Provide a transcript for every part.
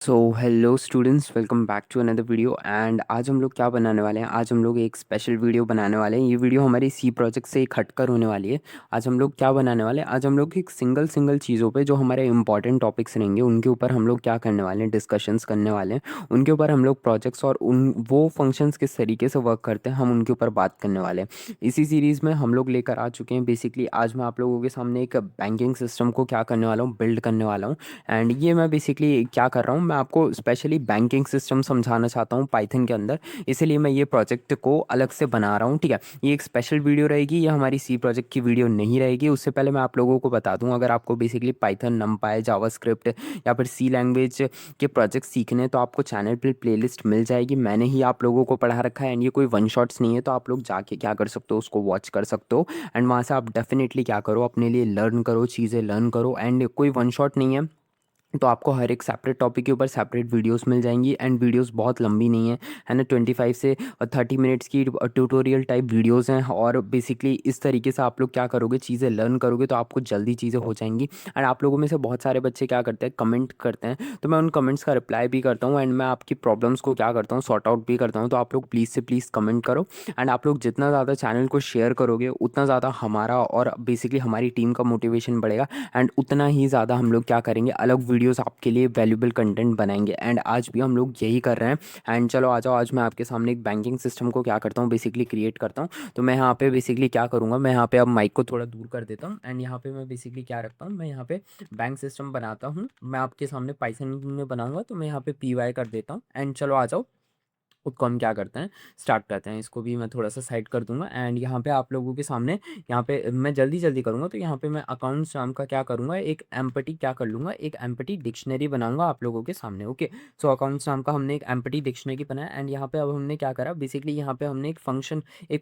So hello students, welcome back to another video. And आज हम लोग क्या बनाने वाले हैं? आज हम लोग एक स्पेशल वीडियो बनाने वाले हैं। ये वीडियो हमारी सी प्रोजेक्ट से एक हटकर होने वाली है। आज हम लोग क्या बनाने वाले हैं? आज हम लोग एक सिंगल सिंगल चीज़ों पे जो हमारे इंपॉर्टेंट टॉपिक्स रहेंगे उनके ऊपर हम लोग क्या करने वाले हैं, डिस्कशंस करने वाले हैं। उनके ऊपर हम लोग प्रोजेक्ट्स और उन वो फंक्शंस किस तरीके से वर्क करते हैं हम उनके ऊपर बात करने वाले हैं। इसी सीरीज़ में हम लोग लेकर आ चुके हैं। बेसिकली आज मैं आप लोगों के सामने एक बैंकिंग सिस्टम को क्या करने वाला हूँ, बिल्ड करने वाला हूँ। एंड ये मैं बेसिकली क्या कर रहा हूँ, मैं आपको स्पेशली बैंकिंग सिस्टम समझाना चाहता हूँ पाइथन के अंदर। इसलिए मैं ये प्रोजेक्ट को अलग से बना रहा हूँ। ठीक है, ये एक स्पेशल वीडियो रहेगी, ये हमारी सी प्रोजेक्ट की वीडियो नहीं रहेगी। उससे पहले मैं आप लोगों को बता दूँ, अगर आपको बेसिकली पाइथन, नमपाई, जावास्क्रिप्ट या फिर सी लैंग्वेज के प्रोजेक्ट सीखने हैं तो आपको चैनल पर प्लेलिस्ट मिल जाएगी। मैंने ही आप लोगों को पढ़ा रखा है एंड ये कोई वन शॉट्स नहीं है, तो आप लोग जाके क्या कर सकते हो, उसको वॉच कर सकते हो। एंड वहाँ से आप डेफिनेटली क्या करो, अपने लिए लर्न करो, चीज़ें लर्न करो। एंड कोई वन शॉट नहीं है, तो आपको हर एक सेपरेट टॉपिक के ऊपर सेपरेट वीडियोस मिल जाएंगी। एंड वीडियोस बहुत लंबी नहीं है ना, 25 से 30 मिनट्स की ट्यूटोरियल टाइप वीडियोस हैं। और बेसिकली इस तरीके से आप लोग क्या करोगे, चीज़ें लर्न करोगे तो आपको जल्दी चीज़ें हो जाएंगी। एंड आप लोगों में से बहुत सारे बच्चे क्या करते हैं, कमेंट करते हैं, तो मैं उन कमेंट्स का रिप्लाई भी करता हूँ एंड मैं आपकी प्रॉब्लम्स को क्या करता हूँ, सॉर्ट आउट भी करता हूँ। तो आप लोग प्लीज़ से प्लीज़ कमेंट करो। एंड आप लोग जितना ज़्यादा चैनल को शेयर करोगे उतना ज़्यादा हमारा और बेसिकली हमारी टीम का मोटिवेशन बढ़ेगा। एंड उतना ही ज़्यादा हम लोग क्या करेंगे, अलग वीडियोस आपके लिए वैल्यूबल कंटेंट बनाएंगे। एंड आज भी हम लोग यही कर रहे हैं। एंड चलो आ जाओ, आज मैं आपके सामने एक बैंकिंग सिस्टम को क्या करता हूँ, बेसिकली क्रिएट करता हूँ। तो मैं यहाँ पे बेसिकली क्या करूँगा, मैं यहाँ पे अब माइक को थोड़ा दूर कर देता हूँ एंड यहाँ पे मैं बेसिकली क्या रखता हूँ, मैं यहाँ पे बैंक सिस्टम बनाता हूँ। मैं आपके सामने पाइथन में बनाऊंगा, तो मैं यहाँ पे पी कर देता हूँ। एंड चलो आ जाओ, उसको हम क्या करते हैं, स्टार्ट करते हैं। इसको भी मैं थोड़ा सा साइड कर दूंगा एंड यहाँ पे आप लोगों के सामने, यहाँ पे मैं जल्दी जल्दी करूँगा, तो यहाँ पे मैं अकाउंट्स नाम का क्या करूँगा, एक एम्पटी क्या कर लूँगा, एक एम्पटी डिक्शनरी बनाऊंगा आप लोगों के सामने। ओके, सो अकाउंट्स नाम का हमने एक एम्पटी डिक्शनरी बनाया। एंड यहाँ पे अब हमने क्या करा, बेसिकली यहाँ पे हमने एक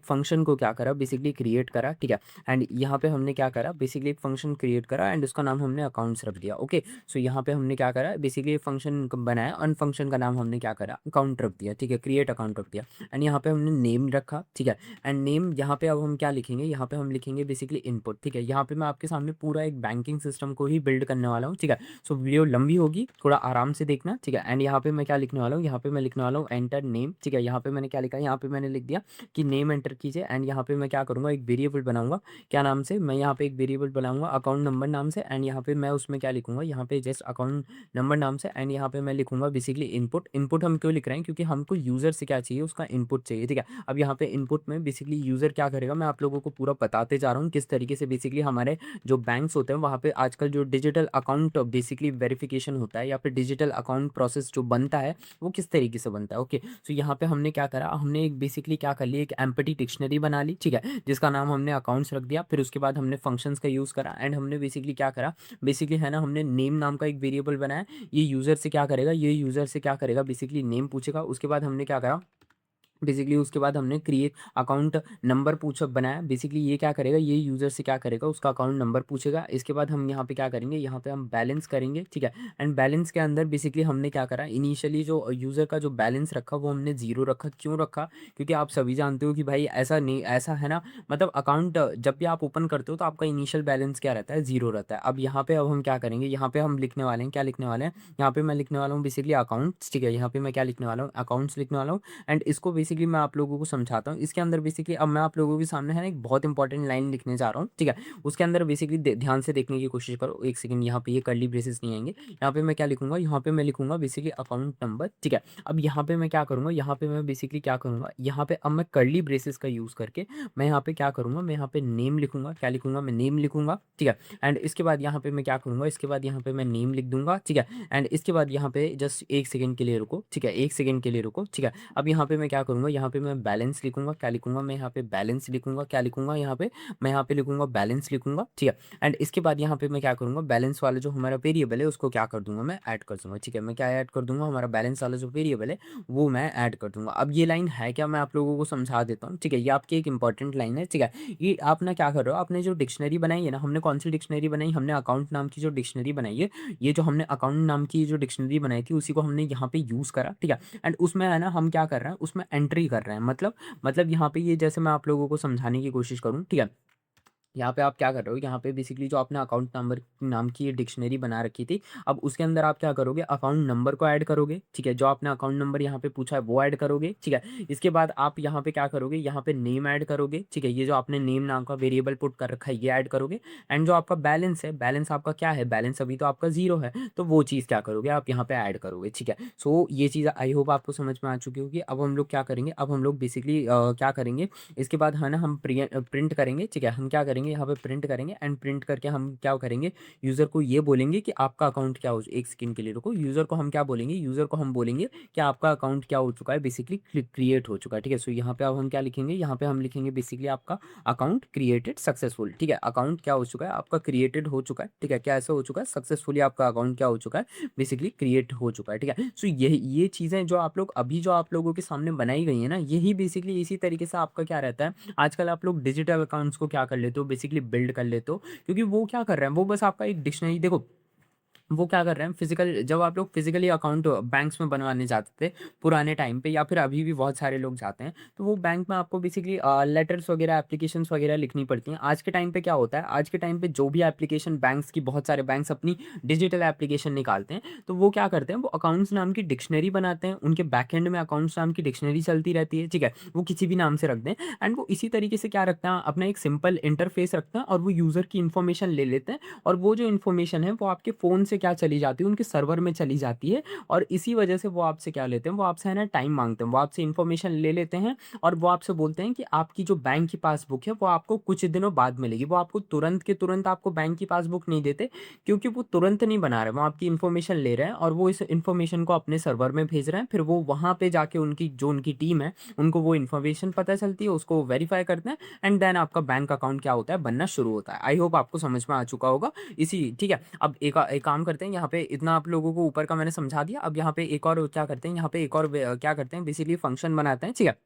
फंक्शन को क्या करा, बेसिकली क्रिएट करा। ठीक है, एंड यहाँ पे हमने क्या करा, बेसिकली एक फंक्शन क्रिएट करा एंड उसका नाम हमने अकाउंट्स रख दिया। ओके, सो यहाँ पे हमने क्या करा, बेसिकली एक फंक्शन बनाया और फंक्शन का नाम हमने क्या करा, अकाउंट रख दिया। ठीक है, क्रिएट अकाउंट रख दिया। एंड यहाँ पे हमने नेम रखा। ठीक है, एंड नेम यहाँ पे अब हम क्या लिखेंगे, यहाँ पे हम लिखेंगे बेसिकली इनपुट। ठीक है, यहाँ पे मैं आपके सामने पूरा एक बैंकिंग सिस्टम को ही बिल्ड करने वाला हूँ। ठीक है, सो वीडियो लंबी होगी, थोड़ा आराम से देखना। ठीक है, एंड यहाँ पे मैं क्या लिखने वाला हूँ, यहाँ पे मैं लिखने वाला हूँ एंटर नेम। ठीक है, यहाँ पे मैंने क्या लिखा है, यहाँ पे मैंने लिख दिया कि नेम एंटर कीजिए। एंड यहाँ पे मैं क्या करूँगा, एक वेरिएबल बनाऊंगा। क्या नाम से, मैं यहाँ पे एक वेरिएबल बनाऊंगा अकाउंट नंबर नाम से। एंड यहाँ पे मैं उसमें क्या लिखूंगा, यहाँ पे जस्ट अकाउंट नंबर नाम से। एंड यहाँ पे मैं लिखूंगा बेसिकली इनपुट। इनपुट हम क्यों लिख रहे हैं, क्योंकि हमको यूजर से क्या चाहिए, उसका इनपुट चाहिए। ठीक है, अब यहाँ पे इनपुट में बेसिकली यूजर क्या करेगा, मैं आप लोगों को पूरा बताते जा रहा हूँ किस तरीके से बेसिकली हमारे जो बैंक्स होते हैं वहाँ पे आजकल जो डिजिटल अकाउंट बेसिकली वेरिफिकेशन होता है या फिर डिजिटल अकाउंट प्रोसेस जो बनता है वो किस तरीके से बनता है। ओके, सो यहाँ पे हमने क्या करा, हमने एक बेसिकली क्या कर लिया, एक एम्पटी डिक्शनरी बना ली। ठीक है, जिसका नाम हमने अकाउंट्स रख दिया। फिर उसके बाद हमने फंक्शंस का यूज़ करा एंड हमने बेसिकली क्या करा, बेसिकली है ना, हमने नेम नाम का एक वेरिएबल बनाया। ये यूज़र से क्या करेगा, ये यूज़र से क्या करेगा, बेसिकली नेम पूछेगा। उसके बाद हमने क्या करा, बेसिकली उसके बाद हमने क्रिएट अकाउंट नंबर पूछा बनाया। बेसिकली ये क्या करेगा, ये यूज़र से क्या करेगा, उसका अकाउंट नंबर पूछेगा। इसके बाद हम यहाँ पे क्या करेंगे, यहाँ पे हम बैलेंस करेंगे। ठीक है, एंड बैलेंस के अंदर बेसिकली हमने क्या करा, इनिशियली जो यूज़र का जो बैलेंस रखा वो हमने जीरो रखा। क्यों रखा, क्योंकि आप सभी जानते हो कि भाई ऐसा नहीं, ऐसा है ना, मतलब अकाउंट जब भी आप ओपन करते हो तो आपका इनिशियल बैलेंस क्या रहता है, जीरो रहता है। अब यहाँ पे अब हम क्या करेंगे, यहाँ पे हम लिखने वाले हैं, क्या लिखने वाले हैं, यहाँ पे मैं लिखने वाला हूँ बेसिकली अकाउंट्स। ठीक है, यहाँ पे मैं क्या लिखने वाला हूँ, अकाउंट्स लिखने वाला हूँ। एंड इसको बेसिकली मैं आप लोगों को समझाता हूँ। इसके अंदर बेसिकली अब मैं आप लोगों के सामने है ना एक बहुत इंपॉर्टेंट लाइन लिखने जा रहा हूँ। ठीक है, उसके अंदर बेसिकली ध्यान से देखने की कोशिश करो। एक सेकंड, यहाँ पे ये कर्ली ब्रेसेस नहीं आएंगे। यहाँ पे मैं क्या लिखूंगा, यहाँ पे मैं लिखूंगा बेसिकली अकाउंट नंबर। ठीक है, अब यहाँ पे मैं क्या करूँगा, यहाँ पे मैं बेसिकली क्या करूँगा, यहाँ पे अब मैं कर्ली ब्रेसेस का यूज़ करके मैं यहाँ पे क्या करूँगा, मैं यहाँ पे नेम लिखूंगा। क्या लिखूंगा, मैं नेम लिखूंगा। ठीक है, एंड इसके बाद यहाँ पे मैं क्या करूँगा, इसके बाद यहाँ पे मैं नेम लिख दूंगा। ठीक है, एंड इसके बाद यहाँ पे जस्ट एक सेकंड के लिए रुको। ठीक है, एक सेकंड के लिए रुको। ठीक है, अब यहाँ पे मैं क्या करूँगा, यहाँ पे मैं बैलेंस लिखूंगा। क्या लिखूंगा, मैं यहाँ पे बैलेंस लिखूंगा। क्या लिखूंगा, यहाँ पे मैं यहाँ पे लिखूंगा बैलेंस लिखूंगा। ठीक है, एंड इसके बाद यहाँ पे मैं क्या करूँगा, बैलेंस वाला जो हमारा वेरिएबल है उसको क्या कर दूंगा, मैं ऐड कर दूंगा। ठीक है, मैं क्या ऐड कर दूंगा, हमारा बैलेंस वाला जो वेरिएबल है वो मैं ऐड कर दूंगा। अब ये लाइन है क्या, मैं आप लोगों को समझा देता हूँ। ठीक है, ये आपकी एक इंपॉर्टेंट लाइन है। ठीक है, ये आप ना क्या कर रहे हो, आपने जो डिक्शनरी बनाई है ना, हमने कौन सी डिक्शनरी बनाई, हमने अकाउंट नाम की जो डिक्शनरी बनाई है, ये जो हमने अकाउंट नाम की जो डिक्शनरी बनाई थी उसी को हमने यहाँ पे यूज़ करा। ठीक है, एंड उसमें है ना हम क्या कर रहे हैं, उसमें एंट्री कर रहे हैं। मतलब यहाँ पे ये जैसे मैं आप लोगों को समझाने की कोशिश करूँ। ठीक है, यहाँ पे आप क्या कर रहे हो, यहाँ पे बेसिकली जो आपने अकाउंट नंबर नाम की डिक्शनरी बना रखी थी, अब उसके अंदर आप क्या करोगे, अकाउंट नंबर को ऐड करोगे, ठीक है। जो आपने अकाउंट नंबर यहाँ पे पूछा है वो ऐड करोगे, ठीक है। इसके बाद आप यहाँ पे क्या करोगे, यहाँ पे नेम ऐड करोगे, ठीक है। ये जो आपने नेम नाम का वेरिएबल पुट कर रखा है ये ऐड करोगे। एंड जो आपका बैलेंस है, बैलेंस आपका क्या है, बैलेंस अभी तो आपका जीरो है, तो वो चीज़ क्या करोगे, आप यहाँ पे ऐड करोगे, ठीक है। सो ये चीज़ आई होप आपको समझ में आ चुकी होगी। अब हम लोग क्या करेंगे, अब हम लोग बेसिकली क्या करेंगे, इसके बाद है ना हम प्रिंट करेंगे, ठीक है। हम क्या करेंगे, यहाँ पे प्रिंट करेंगे एंड प्रिंट करके हम क्या करेंगे, यूज़र को ये बोलेंगे कि आपका अकाउंट क्या हो, एक सेकंड के लिए रुको, यूज़र को हम क्या बोलेंगे, यूज़र को हम बोलेंगे कि आपका अकाउंट क्या हो चुका है, बेसिकली क्रिएट हो चुका है, ठीक है। सो यहाँ पे अब हम क्या लिखेंगे, यहाँ पे हम लिखेंगे बेसिकली आपका अकाउंट क्रिएटेड सक्सेसफुल, ठीक है। अकाउंट क्या हो चुका है, आपका क्रिएटेड हो चुका है, ठीक है। क्या ऐसा हो चुका है, सक्सेसफुली आपका अकाउंट क्या हो चुका है, बेसिकली क्रिएट हो चुका है, ठीक है। सो ये चीज़ें जो आप लोग अभी जो आप लोगों के सामने बनाई गई है ना, यही बेसिकली इसी तरीके से आपका क्या रहता है, आजकल आप लोग डिजिटल अकाउंट्स को क्या कर लेते हो, बेसिकली बिल्ड कर लेते हो। क्योंकि वो क्या कर रहे हैं, वो बस आपका एक डिक्शनरी, देखो वो क्या कर रहे हैं, फिजिकल, जब आप लोग फिजिकली अकाउंट बैंक्स में बनवाने जाते थे पुराने टाइम पे, या फिर अभी भी बहुत सारे लोग जाते हैं, तो वो बैंक में आपको बेसिकली लेटर्स वगैरह, एप्लीकेशंस वगैरह लिखनी पड़ती हैं। आज के टाइम पे क्या होता है, आज के टाइम पे जो भी एप्लीकेशन बैंक्स की, बहुत सारे बैंक्स अपनी डिजिटल एप्लीकेशन निकालते हैं, तो वो क्या करते हैं, वो अकाउंट्स नाम की डिक्शनरी बनाते हैं, उनके बैक एंड में अकाउंट्स नाम की डिक्शनरी चलती रहती है, ठीक है। वो किसी भी नाम से रख दें, एंड वो इसी तरीके से क्या रखता है, अपना एक सिंपल इंटरफेस रखता है, और वो यूज़र की इन्फॉर्मेशन ले लेते हैं, और वो जो इन्फॉर्मेशन है वो आपके फ़ोन से क्या चली जाती है, उनके सर्वर में चली जाती है, और इसी वजह से वो आपसे क्या लेते हैं, वो आपसे है ना टाइम मांगते हैं, वो आपसे इन्फॉर्मेशन ले लेते हैं, और वो आपसे बोलते हैं कि आपकी जो बैंक की पासबुक है वो आपको कुछ दिनों बाद मिलेगी। वो आपको तुरंत के तुरंत आपको बैंक की पासबुक नहीं देते, क्योंकि वो तुरंत नहीं बना रहे, वो आपकी इन्फॉर्मेशन ले रहे हैं, और वो इस इन्फॉर्मेशन को अपने सर्वर में भेज रहे हैं, फिर वो वहाँ पे जाके उनकी जो उनकी टीम है, उनको वो इन्फॉर्मेशन पता चलती है, उसको वेरीफाई करते हैं, एंड देन आपका बैंक अकाउंट क्या होता है, बनना शुरू होता है। आई होप आपको समझ में आ चुका होगा इसी, ठीक है। अब एक काम करते हैं, यहाँ पे इतना आप लोगों को ऊपर का मैंने समझा दिया, अब यहाँ पे एक और क्या करते हैं, यहाँ पे एक और क्या करते हैं, बेसिकली फंक्शन बनाते हैं, ठीक है।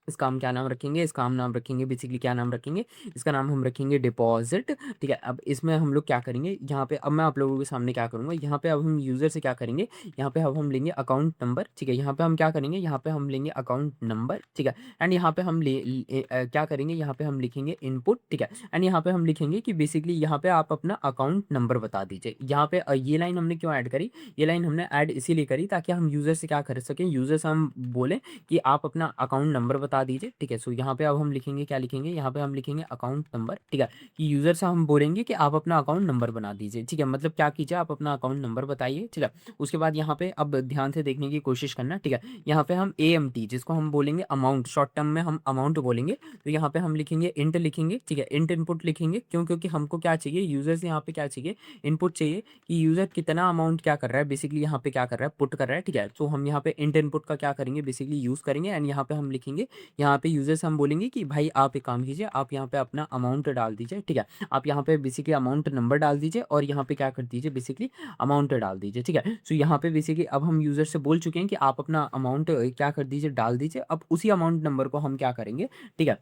इसका हम क्या नाम रखेंगे, इसका हम नाम रखेंगे बेसिकली, क्या नाम रखेंगे, इसका नाम हम रखेंगे डिपॉजिट, ठीक है। अब इसमें हम लोग क्या करेंगे, यहाँ पे अब मैं आप लोगों के सामने क्या करूँगा, यहाँ पे अब हम यूज़र से क्या करेंगे, यहाँ पे अब हम लेंगे अकाउंट नंबर, ठीक है। यहाँ पे हम क्या करेंगे, यहाँ पे हम लेंगे अकाउंट नंबर, ठीक है। एंड यहाँ पे हम क्या करेंगे, यहाँ पे हम लिखेंगे इनपुट, ठीक है। एंड यहाँ पे हम लिखेंगे कि बेसिकली यहाँ पे आप अपना अकाउंट नंबर बता दीजिए। यहाँ पे ये लाइन हमने क्यों ऐड करी, ये लाइन हमने ऐड इसीलिए करी ताकि हम यूज़र से क्या कर सकें, यूज़र से हम बोले कि आप अपना अकाउंट नंबर बता दीजिए, ठीक है। सो यहाँ पे अब हम लिखेंगे, क्या लिखेंगे, यहाँ पे हम लिखेंगे अकाउंट नंबर, ठीक है। कि यूज़र से हम बोलेंगे कि आप अपना अकाउंट नंबर बना दीजिए, ठीक है। मतलब क्या कीजिए, आप अपना अकाउंट नंबर बताइए, ठीक है। उसके बाद यहाँ पे अब ध्यान से देखने की कोशिश करना, ठीक है। यहाँ पे हम AMT, जिसको हम बोलेंगे अमाउंट, शॉर्ट टर्म में हम अमाउंट बोलेंगे, तो यहाँ पे हम लिखेंगे इंट लिखेंगे, ठीक है। इंट इनपुट लिखेंगे, क्यों, क्योंकि हमको क्या चाहिए, यूज़र से यहाँ पे क्या चाहिए, इनपुट चाहिए, कि यूज़र कितना अमाउंट क्या कर रहा है, बेसिकली यहाँ पे क्या कर रहा है, पुट कर रहा है, ठीक है। तो हम यहाँ पे इंट इनपुट का क्या करेंगे, बेसिकली यूज़ करेंगे, एंड यहाँ पे हम लिखेंगे, यहाँ पे यूज़र से हम बोलेंगे कि भाई आप एक काम कीजिए, आप यहाँ पे अपना अमाउंट डाल दीजिए, ठीक है। आप यहाँ पे बेसिकली अमाउंट नंबर डाल दीजिए, और यहाँ पे क्या कर दीजिए, बेसिकली अमाउंट डाल दीजिए, ठीक है। सो यहाँ पे बेसिकली अब हम यूज़र से बोल चुके हैं कि आप अपना अमाउंट क्या कर दीजिए, डाल दीजिए। अब उसी अमाउंट नंबर को हम क्या करेंगे, ठीक है,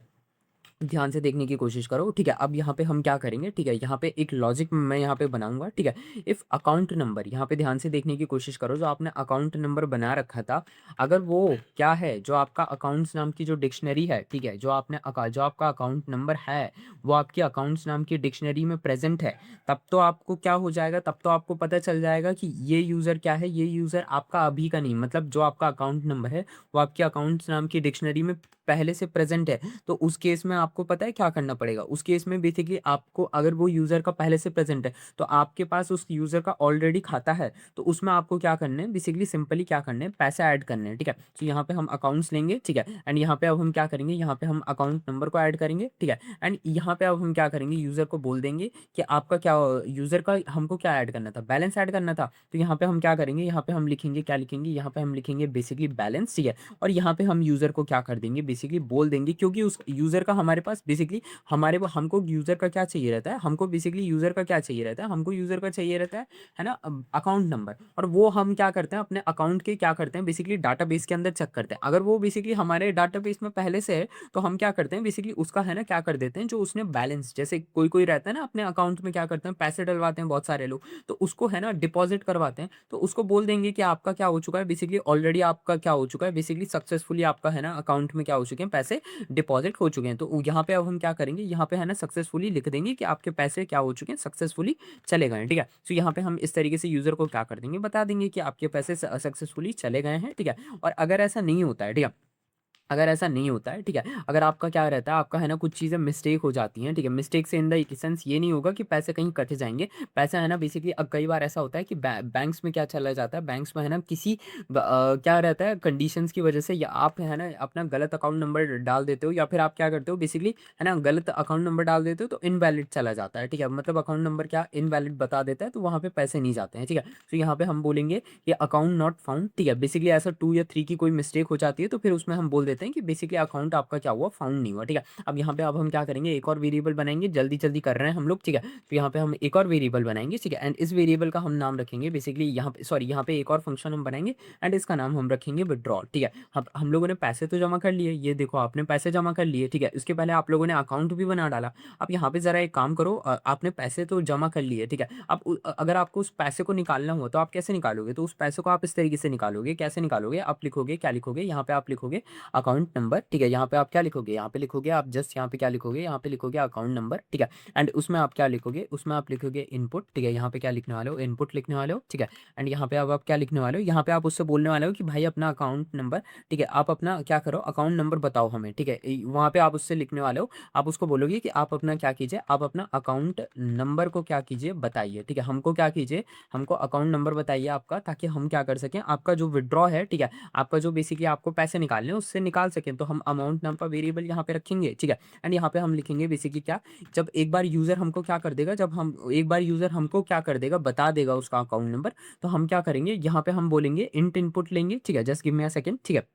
ध्यान से देखने की कोशिश करो, ठीक है। अब यहाँ पे हम क्या करेंगे, ठीक है, यहाँ पे एक लॉजिक मैं यहाँ पे बनाऊंगा, ठीक है। इफ़ अकाउंट नंबर, यहाँ पे ध्यान से देखने की कोशिश करो, जो आपने अकाउंट नंबर बना रखा था, अगर वो क्या है, जो आपका अकाउंट्स नाम की जो डिक्शनरी है, ठीक है, जो आपने जो आपका अकाउंट नंबर है वो आपकी अकाउंट्स नाम की डिक्शनरी में प्रेजेंट है, तब तो आपको क्या हो जाएगा, तब तो आपको पता चल जाएगा कि ये यूज़र क्या है, ये यूज़र आपका अभी का नहीं, मतलब जो आपका अकाउंट नंबर है वो आपके अकाउंट्स नाम की डिक्शनरी में पहले से प्रेजेंट है। तो उस केस में आपको पता है क्या करना पड़ेगा, उस केस में बेसिकली आपको, अगर वो यूज़र का पहले से प्रेजेंट है, तो आपके पास उस यूज़र का ऑलरेडी खाता है, तो उसमें आपको क्या करना है, बेसिकली सिंपली क्या करना है, पैसे ऐड करने हैं, ठीक है। तो यहाँ पे हम अकाउंट्स लेंगे, ठीक है। एंड यहाँ पे अब हम क्या करेंगे, यहाँ पे हम अकाउंट नंबर को ऐड करेंगे, ठीक है। एंड यहाँ पे अब हम क्या करेंगे, यूज़र को बोल देंगे कि आपका क्या, यूज़र का हमको क्या ऐड करना था, बैलेंस ऐड करना था। तो यहाँ पे हम क्या करेंगे, यहाँ पे हम लिखेंगे, क्या लिखेंगे, यहाँ पे हम लिखेंगे बेसिकली बैलेंस, ठीक है। और यहाँ पे हम यूज़र को क्या कर देंगे, बेसिकली बोल देंगे, क्योंकि उस यूज़र का हमारे पास बेसिकली हमको यूज़र का क्या चाहिए रहता है, हमको बेसिकली यूज़र का क्या चाहिए रहता है, हमको यूज़र का चाहिए रहता है ना, अकाउंट नंबर। और वो हम क्या करते हैं, अपने अकाउंट के क्या करते हैं, बेसिकली डाटाबेस के अंदर चेक करते हैं। अगर वो बेसिकली हमारे डाटाबेस में पहले से है, तो हम क्या करते हैं, बेसिकली उसका है ना क्या कर देते हैं, जो उसने बैलेंस, जैसे कोई कोई रहता है ना अपने अकाउंट में क्या करते हैं, पैसे डलवाते हैं बहुत सारे लोग, तो उसको है ना डिपॉजिट करवाते हैं, तो उसको बोल देंगे कि आपका क्या हो चुका है, बेसिकली ऑलरेडी आपका क्या हो चुका है, बेसिकली सक्सेसफुली आपका है ना अकाउंट में क्या हो चुके हैं, पैसे डिपॉजिट हो चुके हैं। तो यहाँ पे अब हम क्या करेंगे, यहाँ पे है ना सक्सेसफुली लिख देंगे कि आपके पैसे क्या हो चुके हैं, सक्सेसफुली चले गए हैं, ठीक है। सो यहाँ पे हम इस तरीके से यूजर को क्या कर देंगे, बता देंगे कि आपके पैसे सक्सेसफुली चले गए हैं, ठीक है। और अगर ऐसा नहीं होता है, ठीक है, अगर ऐसा नहीं होता है, ठीक है, अगर आपका क्या रहता है, आपका है ना कुछ चीज़ें मिस्टेक हो जाती हैं, ठीक है, मिस्टेक से इन द सेंस ये नहीं होगा कि पैसे कहीं कट जाएंगे। पैसा है ना बेसिकली, अब कई बार ऐसा होता है कि बैंक्स में क्या चला जाता है, बैंक्स में है ना किसी क्या रहता है कंडीशंस की वजह से, या आप है ना अपना गलत अकाउंट नंबर डाल देते हो, या फिर आप क्या करते हो बेसिकली है ना गलत अकाउंट नंबर डाल देते हो तो इनवैलिड चला जाता है, ठीक है, मतलब अकाउंट नंबर क्या इनवैलिड बता देता है, तो वहाँ पे पैसे नहीं जाते हैं, ठीक है। तो यहाँ पे हम बोलेंगे कि अकाउंट नॉट फाउंड, ठीक है, बेसिकली ऐसा 2 या 3 की कोई मिस्टेक हो जाती है तो फिर उसमें हम बोल देते हैं कि बेसिकली अकाउंट आपका क्या हुआ, फाउंड नहीं हुआ, ठीक है। अब यहाँ पे अब हम क्या करेंगे, एक और वेरिएबल बनाएंगे, जल्दी जल्दी कर रहे हैं हम लोग, ठीक है। तो यहाँ पे हम एक और वेरिएबल बनाएंगे, ठीक है, एंड इस वेरिएबल का हम नाम रखेंगे बेसिकली यहाँ पे, सॉरी यहाँ पे एक और फंक्शन हम बनाएंगे एंड इसका नाम हम रखेंगे विड्रॉल, ठीक है। हम लोगों ने पैसे तो जमा कर लिए, ये देखो आपने पैसे जमा कर लिए, ठीक है, इसके पहले आप लोगों ने अकाउंट भी बना डाला। अब यहाँ पे जरा एक काम करो, आपने पैसे तो जमा कर लिए, ठीक है, अब अगर आपको उस पैसे को निकालना हो तो आप कैसे निकालोगे, तो उस पैसे को आप इस तरीके से निकालोगे, कैसे निकालोगे, आप लिखोगे, क्या लिखोगे, यहाँ पे आप लिखोगे अकाउंट नंबर, ठीक है, यहाँ पे आप क्या लिखोगे, यहाँ पे लिखोगे आप जस्ट यहाँ पे क्या लिखोगे, यहाँ पे लिखोगे अकाउंट नंबर, ठीक है, एंड उसमें आप क्या लिखोगे, उसमें आप लिखोगे इनपुट, ठीक है, यहाँ पे क्या लिखने वाले हो, इनपुट लिखने वाले हो, ठीक है, एंड यहाँ पे अब आप क्या लिखने वाले हो, यहाँ पे आप उससे बोलने वाले हो कि भाई अपना अकाउंट नंबर, ठीक है, आप अपना क्या करो अकाउंट नंबर बताओ हमें, ठीक है, वहाँ पे आप उससे लिखने वाले हो, आप उसको बोलोगे कि आप अपना क्या कीजिए, आप अपना अकाउंट नंबर को क्या कीजिए बताइए, ठीक है, हमको क्या कीजिए, हमको अकाउंट नंबर बताइए आपका, ताकि हम क्या कर सकें, आपका जो विड्रॉ है, ठीक है, आपका जो बेसिकली आपको पैसे निकालने हैं उससे निकाल सकें, तो हम अमाउंट नाम का वेरिएबल यहाँ पे रखेंगे, ठीक है। एंड यहाँ पे हम लिखेंगे बेसिकली क्या, जब एक बार यूजर हमको क्या कर देगा, जब हम एक बार यूजर हमको क्या कर देगा, बता देगा उसका अकाउंट नंबर, तो हम क्या करेंगे, यहाँ पे हम बोलेंगे इंट इनपुट लेंगे, ठीक है, just give me a second, ठीक है।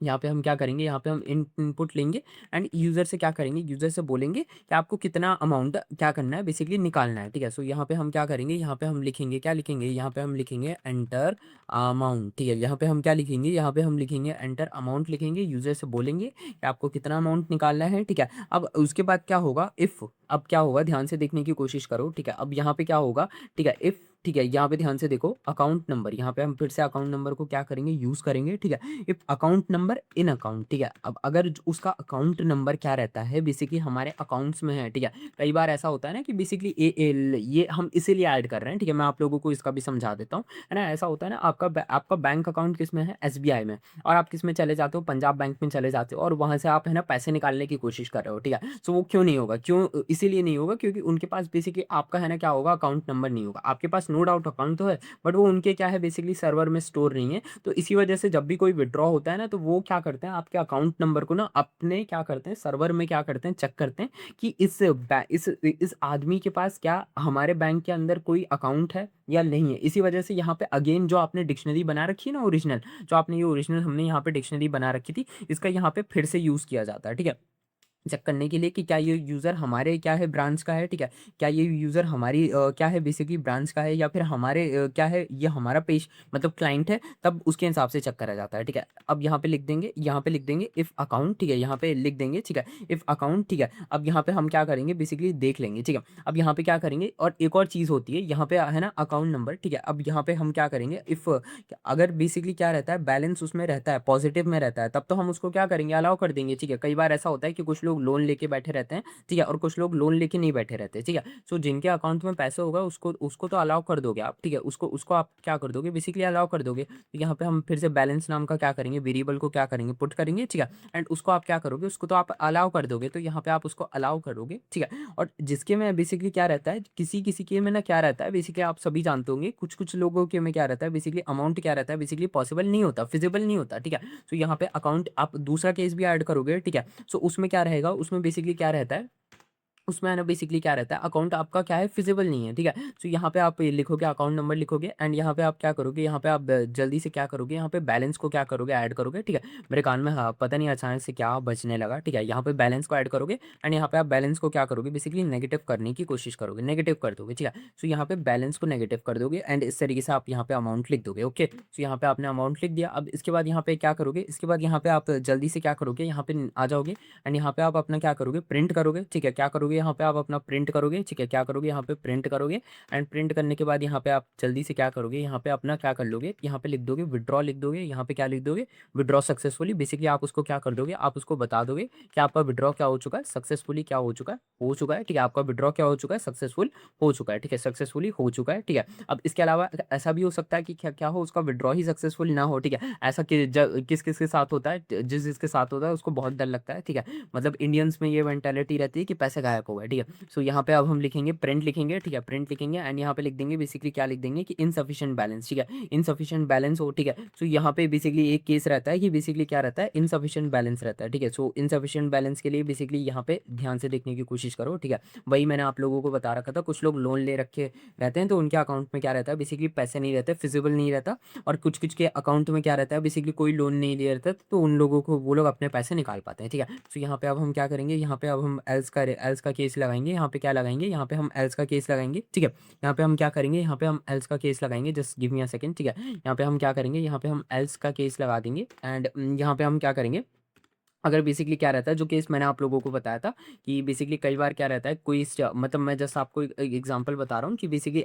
यहाँ पे हम क्या करेंगे, यहाँ पे हम इनपुट लेंगे एंड यूज़र से क्या करेंगे, यूज़र से बोलेंगे कि आपको कितना अमाउंट क्या करना है बेसिकली निकालना है, ठीक है। सो यहाँ पे हम क्या करेंगे, यहाँ पे हम लिखेंगे, क्या लिखेंगे, यहाँ पे हम लिखेंगे एंटर अमाउंट, ठीक है, यहाँ पे हम क्या लिखेंगे, यहाँ पे हम लिखेंगे एंटर अमाउंट लिखेंगे, यूज़र से बोलेंगे कि आपको कितना अमाउंट निकालना है, ठीक है। अब उसके बाद क्या होगा, इफ़, अब क्या होगा ध्यान से देखने की कोशिश करो, ठीक है, अब यहाँ पे क्या होगा, ठीक है, इफ़, ठीक है, यहाँ पे ध्यान से देखो अकाउंट नंबर, यहाँ पे हम फिर से अकाउंट नंबर को क्या करेंगे, यूज़ करेंगे, ठीक है, if account number in account, ठीक है। अब अगर उसका अकाउंट नंबर क्या रहता है बेसिकली हमारे अकाउंट्स में है, ठीक है, कई बार ऐसा होता है ना कि बेसिकली ये हम इसीलिए ऐड कर रहे हैं, ठीक है, मैं आप लोगों को इसका भी समझा देता हूँ, है ना। ऐसा होता है ना, आपका बैंक अकाउंट किस में है, एसबीआई में, और आप किस में चले जाते हो, पंजाब बैंक में चले जाते हो, और वहाँ से आप है ना पैसे निकालने की कोशिश कर रहे हो, ठीक है। सो वो क्यों नहीं होगा, क्यों इसीलिए नहीं होगा क्योंकि उनके पास बेसिकली आपका है ना क्या होगा, अकाउंट नंबर नहीं होगा, आपके पास नो डाउट अकाउंट तो है, बट वो उनके क्या है बेसिकली सर्वर में स्टोर नहीं है, तो इसी वजह से जब भी कोई विड्रॉ होता है ना, तो वो क्या करते हैं, आपके अकाउंट नंबर को ना अपने क्या करते हैं, सर्वर में क्या करते हैं, चेक करते हैं कि इस आदमी के पास क्या हमारे बैंक के अंदर कोई अकाउंट है या नहीं है। इसी वजह से यहाँ पे अगेन जो आपने डिक्शनरी बना रखी है ना, ओरिजिनल, जो आपने ये ओरिजिनल हमने यहाँ पे डिक्शनरी बना रखी थी, इसका यहाँ पे फिर से यूज़ किया जाता है, ठीक है, चेक करने के लिए कि क्या ये यूज़र हमारे क्या है ब्रांच का है, ठीक है, क्या ये यूज़र हमारी क्या है बेसिकली ब्रांच का है, या फिर हमारे क्या है ये हमारा पेज मतलब क्लाइंट है, तब उसके हिसाब से चेक करा जाता है, ठीक है। अब यहाँ पे लिख देंगे, यहाँ पे लिख देंगे इफ़ अकाउंट, ठीक है, यहाँ पे लिख देंगे, ठीक है, इफ़ अकाउंट, ठीक है। अब यहाँ पे हम क्या करेंगे बेसिकली देख लेंगे, ठीक है। अब यहाँ पे क्या करेंगे, और एक और चीज़ होती है यहाँ पे है ना अकाउंट नंबर, ठीक है। अब यहाँ पे हम क्या करेंगे, इफ़ अगर बेसिकली क्या रहता है, बैलेंस उसमें रहता है, पॉजिटिव में रहता है, तब तो हम उसको क्या करेंगे, अलाउ कर देंगे, ठीक है। कई बार ऐसा होता है कि कुछ लोग लोन लेके बैठे रहते हैं, ठीक है, और कुछ लोग लोन लेके नहीं बैठे रहते, ठीक है। सो जिनके अकाउंट में पैसे होगा उसको उसको तो अलाउ कर दोगे आप, ठीक है, उसको उसको आप क्या कर दोगे बेसिकली अलाउ कर दोगे। तो यहाँ पे हम फिर से बैलेंस नाम का क्या करेंगे, वेरिएबल को क्या करेंगे, पुट करेंगे, ठीक है, एंड उसको आप क्या करोगे, उसको तो आप अलाउ कर दोगे, तो यहाँ पे आप उसको अलाउ करोगे, ठीक है। और जिसके में बेसिकली क्या रहता है, किसी किसी के में ना क्या रहता है बेसिकली आप सभी जानते होंगे, कुछ कुछ लोगों के में क्या रहता है बेसिकली अमाउंट क्या रहता है बेसिकली पॉसिबल नहीं होता, फिजिबल नहीं होता, ठीक है। सो यहाँ पे अकाउंट आप दूसरा केस भी ऐड करोगे, ठीक है। सो उसमें क्या रहेगा, उसमें बेसिकली क्या रहता है, उसमें है ना बेसिकली क्या रहता है, अकाउंट आपका क्या है फिजिबल नहीं है, ठीक है। तो यहाँ पे आप ये लिखोगे अकाउंट नंबर लिखोगे, एंड यहाँ पे आप क्या करोगे, यहाँ पे आप जल्दी से क्या करोगे, यहाँ पे बैलेंस को क्या करोगे, ऐड करोगे, ठीक है। मेरे कान में हाँ पता नहीं अचानक से क्या बजने लगा, ठीक है। यहाँ पे बैलेंस को ऐड करोगे, एंड यहाँ पे आप बैलेंस को क्या करोगे बेसिकली नेगेटिव करने की कोशिश करोगे, नेगेटिव कर दोगे, ठीक है। सो यहाँ पे बैलेंस को नेगेटिव कर दोगे, एंड इस तरीके से आप यहाँ पे अमाउंट लिख दोगे, ओके। सो यहाँ पे आपने अमाउंट लिख दिया। अब इसके बाद यहाँ पे क्या करोगे, इसके बाद यहाँ पे आप जल्दी से क्या करोगे, यहाँ पे आ जाओगे, एंड यहाँ पे आप अपना क्या करोगे, प्रिंट करोगे, ठीक है। क्या करोगे करोगे यहाँ पे आप अपना प्रिंट करोगे, ठीक है, क्या करोगे यहाँ पे प्रिंट करोगे एंड प्रिंट करने के बाद यहाँ पे आप जल्दी से क्या करोगे, यहाँ पे अपना क्या कर लोगे, यहाँ पे लिख दोगे विड्रॉ लिख दोगे, यहाँ पे क्या लिख दोगे विड्रॉ सक्सेसफुली। बेसिकली आप उसको क्या कर दोगे, आप उसको बता दोगे कि आपका विड्रॉ क्या हो चुका है, सक्सेसफुली क्या हो चुका है, ठीक है, आपका विड्रॉ क्या हो चुका है, सक्सेसफुल हो चुका है, ठीक है, सक्सेसफुली हो चुका है, ठीक है। अब इसके अलावा ऐसा भी हो सकता है कि क्या क्या हो, उसका विड्रॉ ही सक्सेसफुल ना हो, ठीक है। ऐसा किस किस के साथ होता है, जिस जिसके साथ होता है उसको बहुत डर लगता है, ठीक है। मतलब इंडियंस में ये मेंटेलिटी रहती है कि पैसे गायब हो गए, ठीक है। सो यहाँ पे अब हम लिखेंगे प्रिंट लिखेंगे, ठीक है, प्रिंट लिखेंगे एंड यहाँ पे लिख देंगे बेसिकली क्या लिख देंगे कि इनसफिशिएंट बैलेंस, ठीक है, इनसफिशिएंट बैलेंस हो, ठीक है। सो यहाँ पे बेसिकली एक केस रहता है कि बेसिकली क्या रहता है, इनसफिशिएंट बैलेंस रहता है, ठीक है। सो इनसफिशिएंट बैलेंस के लिए बेसिकली यहाँ पे ध्यान से देखने की कोशिश करो, ठीक है। वही मैंने आप लोगों को बता रखा था, कुछ लोग लोन ले रखे रहते हैं तो उनके अकाउंट में क्या रहता है, बेसिकली पैसे नहीं रहते, फिजिबल नहीं रहता, और कुछ कुछ के अकाउंट में क्या रहता है, बेसिकली कोई लोन नहीं लिया रहता, तो उन लोगों को वो लोग अपने पैसे निकाल पाते हैं, ठीक है। तो यहाँ पे अब हम क्या करेंगे, यहाँ पे अब हम एल्स का केस लगाएंगे, यहाँ पे क्या लगाएंगे, यहाँ पे हम एल्स का केस लगाएंगे, ठीक है। यहाँ पे हम क्या करेंगे, यहाँ पे हम एल्स का केस लगाएंगे, just give me a second, ठीक है। यहाँ पे हम क्या करेंगे, यहाँ पे हम एल्स का केस लगा देंगे एंड यहाँ पे हम क्या करेंगे, अगर बेसिकली क्या रहता है, जो केस मैंने आप लोगों को बताया था कि बेसिकली कई बार क्या रहता है, कोई मतलब मैं जस्ट आपको एक एग्जांपल बता रहा हूँ कि बेसिकली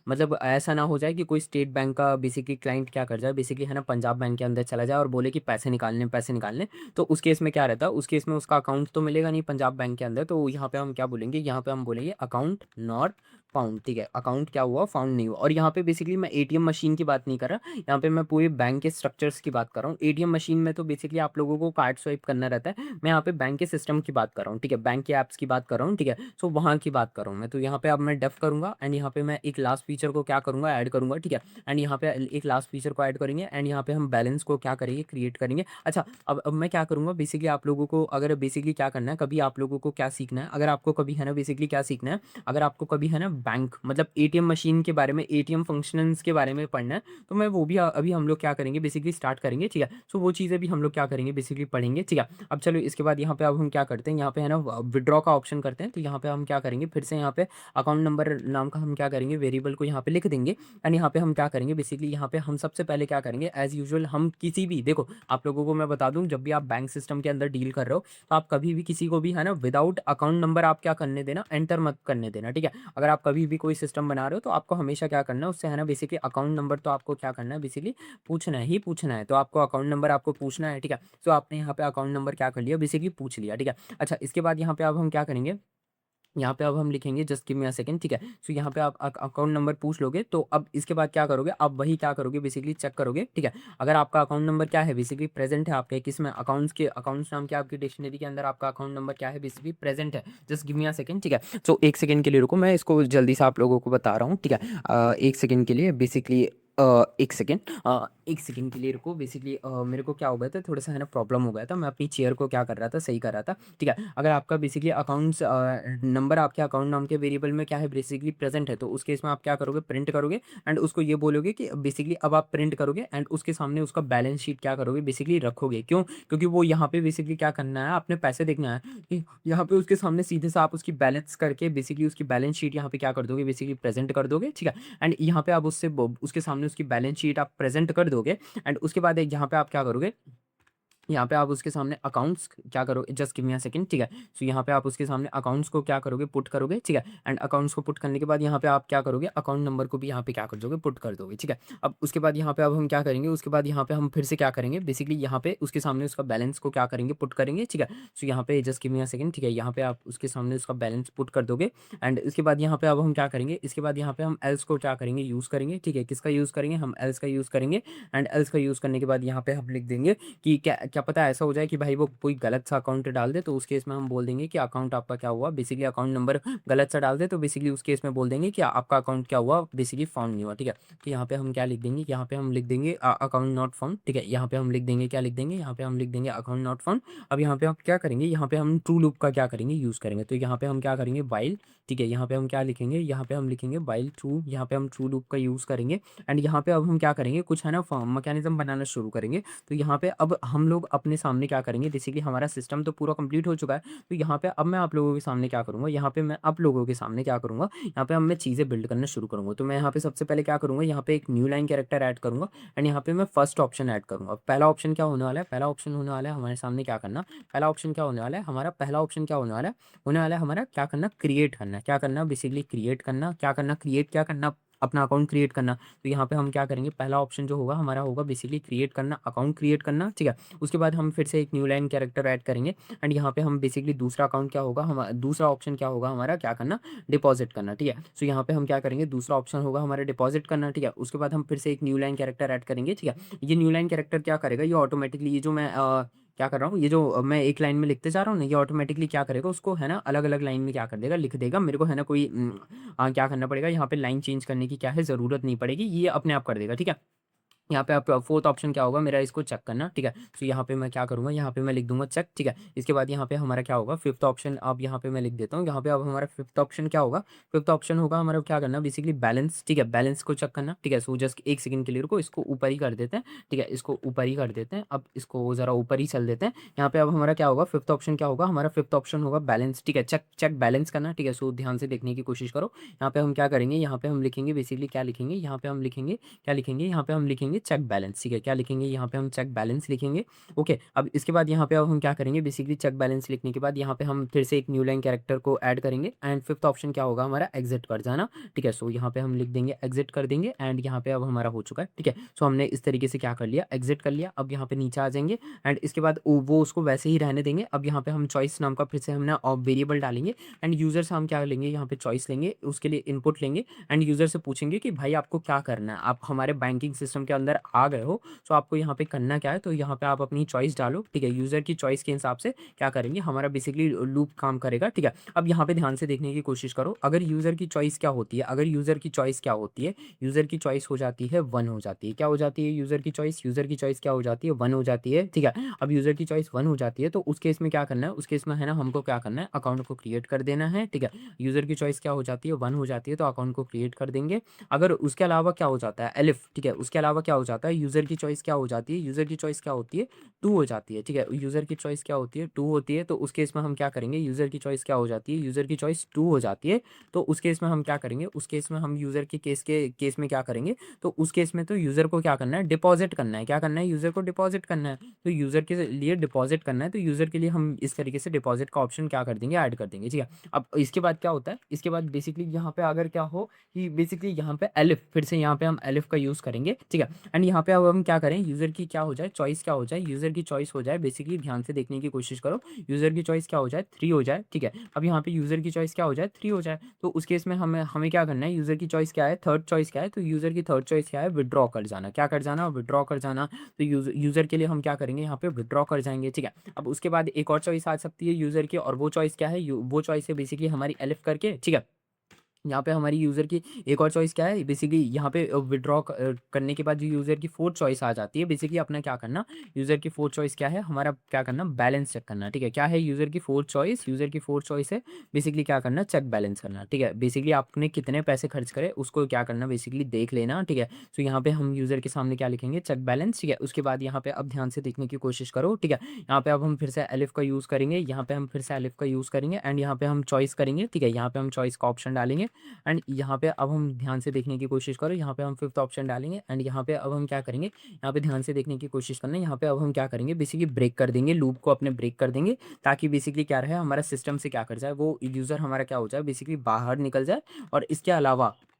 मतलब ऐसा ना हो जाए कि कोई स्टेट बैंक का बेसिकली क्लाइंट क्या कर जाए, बेसिकली है ना, पंजाब बैंक के अंदर चला जाए और बोले कि पैसे निकालने। तो उस केस में क्या रहता है, उस केस में उसका अकाउंट तो मिलेगा नहीं पंजाब बैंक के अंदर, तो यहाँ पे हम क्या बोलेंगे, यहाँ पे हम बोलेंगे अकाउंट नॉट फाउंड, ठीक है, अकाउंट क्या हुआ, फाउंड नहीं हुआ। और यहाँ पे बेसिकली मैं एटीएम मशीन की बात नहीं कर रहा, यहाँ पे मैं पूरे बैंक के स्ट्रक्चर्स की बात कर रहा हूँ। एटीएम मशीन में तो बेसिकली आप लोगों को कार्ड स्वाइप करना रहता है, मैं यहाँ पे बैंक के सिस्टम की बात कर रहा हूँ, ठीक है, बैंक के ऐप्स की बात कर रहा हूँ, ठीक है। सो वहाँ की बात कर रहा हूँ मैं। तो यहाँ पे अब मैं डेफ करूँगा एंड यहाँ पे मैं एक लास्ट फीचर को क्या करूँगा, ऐड करूँगा, ठीक है। एंड यहाँ पे एक लास्ट फीचर को ऐड करेंगे एंड यहाँ पे हम बैलेंस को क्या करेंगे, क्रिएट करेंगे। अच्छा, अब मैं क्या करूँगा, बेसिकली आप लोगों को अगर बेसिकली क्या करना है, कभी आप लोगों को क्या सीखना है, अगर आपको कभी है ना बेसिकली क्या सीखना है, अगर आपको कभी है ना बैंक मतलब एटीएम मशीन के बारे में, एटीएम फंक्शंस के बारे में पढ़ना है, तो मैं वो भी अभी हम लोग क्या करेंगे, बेसिकली स्टार्ट करेंगे, ठीक है। सो वो चीज़ें भी हम लोग क्या करेंगे, बेसिकली पढ़ेंगे, ठीक है। अब चलो इसके बाद यहाँ पे अब हम क्या करते हैं, यहाँ पे है ना विड्रॉ का ऑप्शन करते हैं, तो यहाँ पे हम क्या करेंगे, फिर से यहाँ पे अकाउंट नंबर नाम का हम क्या करेंगे, वेरिएबल को यहाँ पे लिख देंगे एंड यहाँ पे हम क्या करेंगे, बेसिकली यहाँ पे हम सबसे पहले क्या करेंगे, एज यूजुअल हम किसी भी, देखो आप लोगों को मैं बता दूं, जब भी आप बैंक सिस्टम के अंदर डील कर रहे हो तो आप कभी भी किसी को भी है ना विदाउट अकाउंट नंबर आप क्या करने देना, एंटर मत करने देना, ठीक है। अगर आप कभी भी कोई सिस्टम बना रहे हो तो आपको हमेशा क्या करना है, उससे है ना बेसिकली अकाउंट नंबर तो आपको क्या करना है, बेसिकली पूछना है, तो आपको अकाउंट नंबर आपको पूछना है, ठीक है। तो आपने यहाँ पे अकाउंट नंबर क्या कर लिया, बेसिकली पूछ लिया, ठीक है। अच्छा, इसके बाद यहाँ पे अब हम क्या करेंगे, यहाँ पे अब हम लिखेंगे just give me a second, ठीक है। सो यहाँ पे आप अकाउंट नंबर पूछ लोगे, तो अब इसके बाद क्या करोगे, आप वही क्या करोगे, बेसिकली चेक करोगे, ठीक है। अगर आपका अकाउंट नंबर क्या है, बेसिकली प्रेजेंट है आपके किस में, अकाउंट्स नाम के आपकी डिक्शनरी के अंदर आपका अकाउंट नंबर क्या है, बेसिकली प्रेजेंट है, just give me a second, ठीक है। सो एक सेकंड के लिए रुको, मैं इसको जल्दी से आप लोगों को बता रहा हूँ, ठीक है। एक सेकंड के लिए बेसिकली एक सेकंड के लिए रुको, बेसिकली मेरे को क्या हो गया था, थोड़ा सा है ना प्रॉब्लम हो गया था, मैं अपनी चेयर को क्या कर रहा था, सही कर रहा था, ठीक है। अगर आपका बेसिकली अकाउंट्स नंबर आपके अकाउंट नाम के वेरिएबल में क्या है, बेसिकली प्रेजेंट है, तो उस केस में आप क्या करोगे, प्रिंट करोगे एंड उसको ये बोलोगे कि बेसिकली अब आप प्रिंट करोगे एंड उसके सामने उसका बैलेंस शीट क्या करोगे, बेसिकली रखोगे, क्यों, क्योंकि वो यहाँ पे बेसिकली क्या करना है, आपने पैसे देखना है कि यहाँ पे उसके सामने सीधे से आप उसकी बैलेंस करके बेसिकली उसकी बैलेंस शीट यहाँ पे क्या कर दोगे, बेसिकली प्रेजेंट कर दोगे, ठीक है। एंड यहाँ पे आप उसके सामने उसकी बैलेंस शीट आप प्रेजेंट कर दोगे एंड उसके बाद एक यहाँ पे आप क्या करोगे, यहाँ पे आप उसके सामने अकाउंट्स क्या करोगे, just give me a second, ठीक है। सो यहाँ पे आप उसके सामने अकाउंट्स को क्या करोगे, पुट करोगे, ठीक है। एंड अकाउंट्स को पुट करने के बाद यहाँ पे आप क्या करोगे, अकाउंट नंबर को भी यहाँ पे क्या कर दोगे, पुट कर दोगे, ठीक है। अब उसके बाद यहाँ पे अब हम क्या करेंगे, उसके बाद यहाँ पे हम फिर से क्या करेंगे, बेसिकली यहाँ पे उसके सामने उसका बैलेंस को क्या करेंगे, पुट करेंगे, ठीक है। सो यहाँ पे just give me a second, ठीक है, यहाँ पे आप उसके सामने उसका बैलेंस पुट कर दोगे एंड इसके बाद यहाँ पे अब हम क्या करेंगे, इसके बाद यहाँ पे हम एल्स को क्या करेंगे, यूज़ करेंगे, ठीक है। किसका यूज़ करेंगे, हम एल्स का यूज़ करेंगे एंड एल्स का यूज़ करने के बाद यहाँ पे हम लिख देंगे कि क्या क्या पता ऐसा हो जाए कि भाई वो कोई गलत सा अकाउंट डाल दे, तो उस केस में हम बोल देंगे कि अकाउंट आपका क्या हुआ, बेसिकली अकाउंट नंबर गलत सा डाल दे, तो बेसिकली उस केस में बोल देंगे कि आपका अकाउंट क्या हुआ, बेसिकली फाउंड नहीं हुआ, ठीक है। तो यहाँ पे हम क्या लिख देंगे, यहाँ पे हम लिख देंगे अकाउंट नॉट फाउंड, ठीक है। यहाँ पे हम लिख देंगे, क्या लिख देंगे, यहाँ पे हम लिख देंगे अकाउंट नॉट फाउंड। अब यहाँ पे हम क्या करेंगे, यहाँ पे हम ट्रू लूप का क्या करेंगे, यूज़ करेंगे, तो यहाँ पे हम क्या करेंगे, वाइल, ठीक है। यहाँ पे हम क्या लिखेंगे, यहाँ पे हम लिखेंगे वाइल ट्रू, यहाँ पे हम ट्रू लूप का यूज़ करेंगे एंड यहाँ पे अब हम क्या करेंगे, कुछ है ना मैकेनिज्म बनाना शुरू करेंगे। तो यहाँ पे अब हम लोग लोग अपने सामने क्या करेंगे, बेसिकली हमारा सिस्टम तो पूरा कंप्लीट हो चुका है। तो यहाँ पे अब मैं आप लोगों के सामने क्या करूँगा, यहाँ पे मैं आप लोगों के सामने क्या करूँगा, यहाँ पे अब मैं चीज़ें बिल्ड करना शुरू करूँगा। तो मैं यहाँ पे सबसे पहले क्या करूँगा, यहाँ पे एक न्यू लाइन कैरेक्टर ऐड करूँगा एंड यहाँ पे मैं फर्स्ट ऑप्शन ऐड करूँगा। पहला ऑप्शन क्या होने वाला है, पहला ऑप्शन होने वाला है हमारे सामने क्या करना, पहला ऑप्शन क्या होने वाला है हमारा, पहला ऑप्शन क्या होने वाला है, होने वाला है हमारा क्या करना, क्रिएट करना। क्या करना, बेसिकली क्रिएट करना। क्या करना, क्रिएट क्या करना, अपना अकाउंट क्रिएट करना। तो यहाँ पे हम क्या करेंगे, पहला ऑप्शन जो होगा हमारा होगा बेसिकली क्रिएट करना, अकाउंट क्रिएट करना, ठीक है। उसके बाद हम फिर से एक न्यू लाइन कैरेक्टर ऐड करेंगे एंड यहाँ पे हम बेसिकली दूसरा अकाउंट क्या होगा, हम दूसरा ऑप्शन क्या होगा हमारा, क्या करना, डिपॉजिट करना, ठीक है। सो यहाँ पे हम क्या करेंगे, दूसरा ऑप्शन होगा हमारा डिपॉजिट करना, ठीक है। उसके बाद हम फिर से एक न्यू लाइन कैरेक्टर ऐड करेंगे, ठीक है। ये न्यू लाइन कैरेक्टर क्या करेगा, ये ऑटोमेटिकली ये जो मैं क्या कर रहा हूँ, ये जो मैं एक लाइन में लिखते जा रहा हूँ ना, ये ऑटोमेटिकली क्या करेगा, उसको है ना अलग अलग लाइन में क्या कर देगा, लिख देगा। मेरे को है ना कोई क्या करना पड़ेगा, यहाँ पे लाइन चेंज करने की क्या है ज़रूरत नहीं पड़ेगी, ये अपने आप कर देगा, ठीक है। यहाँ पे आप फोर्थ ऑप्शन क्या होगा मेरा, इसको चेक करना, ठीक है। तो यहाँ पे मैं क्या करूँगा, यहाँ पे मैं लिख दूंगा चेक, ठीक है। इसके बाद यहाँ पे हमारा क्या होगा, फिफ्थ ऑप्शन, अब यहाँ पे मैं लिख देता हूँ। यहाँ पे अब हमारा फिफ्थ ऑप्शन क्या होगा, फिफ्थ ऑप्शन होगा हमारा क्या करना, बेसिकली बैलेंस, ठीक है, बैलेंस को चेक करना, ठीक है। सो जस्ट एक सेकंड के लिए रुको, इसको ऊपर ही कर देते हैं, ठीक है, इसको ऊपर ही कर देते हैं। अब इसको ज़रा ऊपर ही चल देते हैं। यहाँ पे अब हमारा क्या होगा, फिफ्थ ऑप्शन क्या होगा हमारा, फिफ्थ ऑप्शन होगा बैलेंस, ठीक है, चेक चेक बैलेंस करना, ठीक है। सो ध्यान से देखने की कोशिश करो। यहाँ पे हम क्या करेंगे, यहाँ पे हम लिखेंगे बेसिकली क्या लिखेंगे, यहाँ पे हम लिखेंगे क्या लिखेंगे, यहाँ पे हम लिखेंगे चेक बैलेंस, ठीक है। क्या लिखेंगे, यहाँ पे हम चेक बैलेंस लिखेंगे, ओके। अब इसके बाद यहाँ पे अब हम क्या करेंगे, बेसिकली चेक बैलेंस लिखने के बाद यहाँ पे हम फिर से एक न्यू लाइन कैरेक्टर को ऐड करेंगे एंड फिफ्थ ऑप्शन क्या होगा हमारा, एग्जिट कर जाना, ठीक है। सो यहाँ पे हम लिख देंगे एग्जिट कर देंगे एंड यहाँ पे अब हमारा हो चुका है, ठीक है। सो हमने इस तरीके से क्या कर लिया, एग्जिट कर लिया। अब यहाँ पे नीचे आ जाएंगे एंड इसके बाद वो उसको वैसे ही रहने देंगे। अब यहाँ पे हम चॉइस नाम का फिर से हम ना वेरिएबल डालेंगे एंड यूजर से हम क्या लेंगे, यहाँ पे चॉइस लेंगे, उसके लिए इनपुट लेंगे एंड यूजर से पूछेंगे कि भाई आपको क्या करना है, आप हमारे बैंकिंग सिस्टम के अंदर आ गए हो, सो आपको यहाँ पे करना क्या है। तो यहाँ पे आप अपनी चॉइस डालो, ठीक है। यूज़र की चॉइस के हिसाब से क्या करेंगे, हमारा बेसिकली लूप काम करेगा, ठीक है। अब यहाँ पे ध्यान से देखने की कोशिश करो, अगर यूज़र की चॉइस क्या होती है, अगर यूज़र की चॉइस क्या होती है, यूज़र की चॉइस हो जाती है 1 हो जाती है, क्या हो जाती है यूज़र की चॉइस, यूज़र की चॉइस क्या हो जाती है 1 हो जाती है, ठीक है। अब यूज़र की चॉइस 1 हो जाती है तो उस केस में क्या करना है, उस केस में है ना हमको क्या करना है, अकाउंट को क्रिएट कर देना है, ठीक है। यूज़र की चॉइस क्या हो जाती है 1 हो जाती है तो अकाउंट को क्रिएट कर देंगे। अगर उसके अलावा क्या हो जाता है एलिफ, ठीक है, उसके अलावा क्या हो जाता है, यूज़र की चॉइस क्या हो जाती है, यूज़र की चॉइस क्या होती है 2 हो जाती है, ठीक है। यूज़र की चॉइस क्या होती है 2 होती है तो उस केस में हम क्या करेंगे, यूज़र की चॉइस क्या हो जाती है, यूज़र की चॉइस 2 हो जाती है तो उस केस में हम क्या करेंगे, उस केस में हम यूज़र के केस में क्या करेंगे, तो उस केस में तो यूज़र को क्या करना है, डिपॉजिट करना है। क्या करना है, यूज़र को डिपॉजिट करना है। तो यूज़र के लिए डिपॉजिट करना है तो यूज़र के लिए हम इस तरीके से डिपॉजिट का ऑप्शन क्या कर देंगे, ऐड कर देंगे, ठीक है। अब इसके बाद क्या होता है, इसके बाद बेसिकली यहाँ पे अगर क्या हो कि बेसिकली यहाँ पे एलिफ, फिर से यहाँ पे हम एलिफ का यूज़ करेंगे, ठीक है। एंड यहाँ पे अब हम क्या करें, यूज़र की क्या हो जाए, चॉइस क्या हो जाए, यूज़र की चॉइस हो जाए, बेसिकली ध्यान से देखने की कोशिश करो, यूज़र की चॉइस क्या हो जाए 3 हो जाए, ठीक है। अब यहाँ पे यूज़र की चॉइस क्या हो जाए 3 हो जाए तो उस केस में हमें हमें क्या करना है, यूज़र की चॉइस क्या है, थर्ड चॉइस क्या है, तो यूज़र की थर्ड चॉइस क्या है, विड्रॉ कर जाना। क्या कर जाना, विड्रॉ कर जाना। तो यूज़र के लिए हम क्या करेंगे, यहाँ पे विड्रॉ कर जाएंगे, ठीक है। अब उसके बाद एक और चॉइस आ सकती है यूज़र की और वो चॉइस क्या है, वो चॉइस है बेसिकली हमारी एलिफ करके, ठीक है। यहाँ पे हमारी यूज़र की एक और चॉइस क्या है, बेसिकली यहाँ पे विड्रॉ करने के बाद जो यूज़र की फोर्थ चॉइस आ जाती है, बेसिकली अपना क्या करना, यूज़र की फोर्थ चॉइस क्या है हमारा, क्या करना, बैलेंस चेक करना, ठीक है। क्या है यूज़र की फोर्थ चॉइस, यूज़र की फोर्थ चॉइस है बेसिकली क्या करना, चेक बैलेंस करना, ठीक है। बेसिकली आपने कितने पैसे खर्च करे उसको क्या करना, बेसिकली देख लेना, ठीक है। तो यहाँ पे हम यूज़र के सामने क्या लिखेंगे, चेक बैलेंस, ठीक है। उसके बाद यहाँ पे अब ध्यान से देखने की कोशिश करो, ठीक है। यहाँ पे अब हम फिर से एलिफ का यूज़ करेंगे, यहाँ पे हम फिर से एलिफ का यूज़ करेंगे एंड यहाँ पे हम चॉइस करेंगे, ठीक है। यहाँ पे हम चॉइस का ऑप्शन डालेंगे एंड यहाँ पे अब हम ध्यान से देखने की कोशिश करो, यहाँ पे हम फिफ्थ ऑप्शन डालेंगे एंड यहाँ पे अब हम क्या करेंगे, यहाँ पे ध्यान से देखने की कोशिश करना है। यहाँ पे अब हम क्या करेंगे, बेसिकली ब्रेक कर देंगे, लूप को अपने ब्रेक कर देंगे ताकि बेसिकली क्या रहे, हमारा सिस्टम से क्या कर जाए, वो यूज़र हमारा क्या हो जाए, बेसिकली बाहर निकल जाए। और